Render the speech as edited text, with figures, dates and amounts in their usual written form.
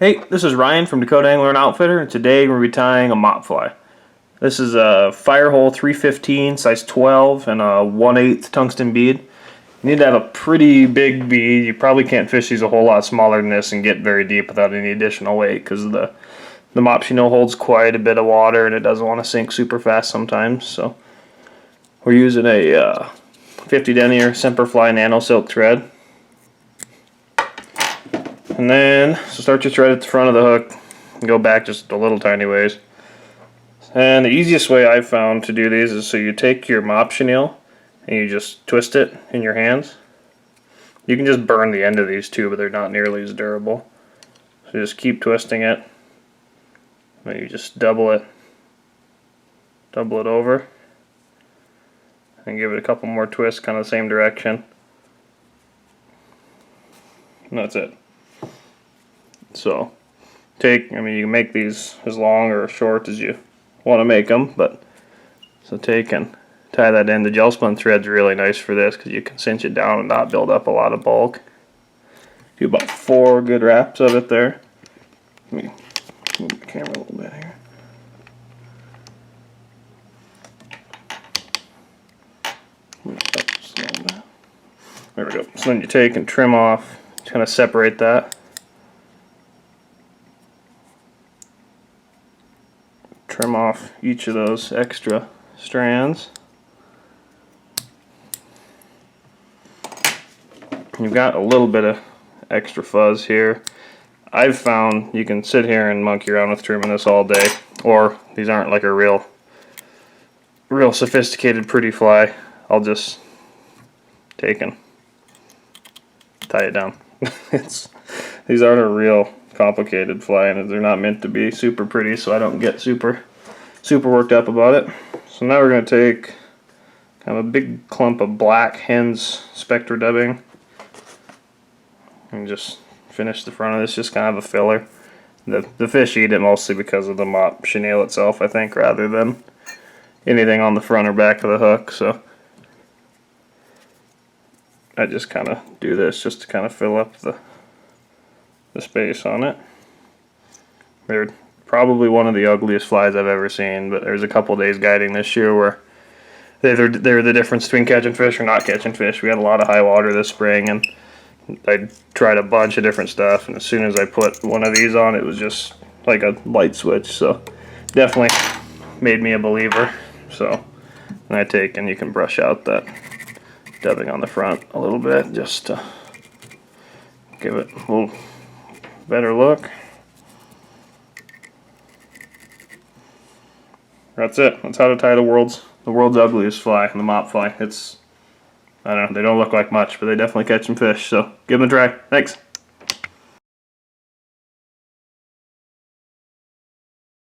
Hey, this is Ryan from Dakota Angler and Outfitter, and today we're going to be tying a mop fly. This is a Firehole 315, size 12, and a 1/8 tungsten bead. You need to have a pretty big bead. You probably can't fish these a whole lot smaller than this and get very deep without any additional weight, because the mop holds quite a bit of water and it doesn't want to sink super fast sometimes. So we're using a 50 denier Semperfli nano silk thread. And then, so start your thread at the front of the hook and go back just a little tiny ways. And the easiest way I've found to do these is so you take your mop chenille and you just twist it in your hands. You can just burn the end of these too, but they're not nearly as durable. So just keep twisting it. And you just double it over. And give it a couple more twists, kind of the same direction. And that's it. So, you can make these as long or short as you want to make them, but so take and tie that in. The gel spun thread's really nice for this because you can cinch it down and not build up a lot of bulk. Do about 4 good wraps of it there. Let me move the camera a little bit here. There we go. So then you take and trim off, kind of separate that. Trim off each of those extra strands. You've got a little bit of extra fuzz here. I've found you can sit here and monkey around with trimming this all day, or these aren't like a real sophisticated pretty fly. I'll just take and tie it down. These aren't a real complicated fly, and they're not meant to be super pretty, so I don't get super worked up about it. So now we're going to take kind of a big clump of black Hen's Spectra dubbing and just finish the front of this, just kind of a filler. The fish eat it mostly because of the mop chenille itself, I think, rather than anything on the front or back of the hook. So I just kind of do this just to kind of fill up the space on it. They're probably one of the ugliest flies I've ever seen, but there's a couple days guiding this year where they're the difference between catching fish or not catching fish. We had a lot of high water this spring, and I tried a bunch of different stuff, and as soon as I put one of these on, it was just like a light switch. So definitely made me a believer. So then I take and you can brush out that dubbing on the front a little bit just to give it a little better look. That's it. That's how to tie the world's ugliest fly, the mop fly. I don't know, they don't look like much, but they definitely catch some fish. So give them a try. Thanks.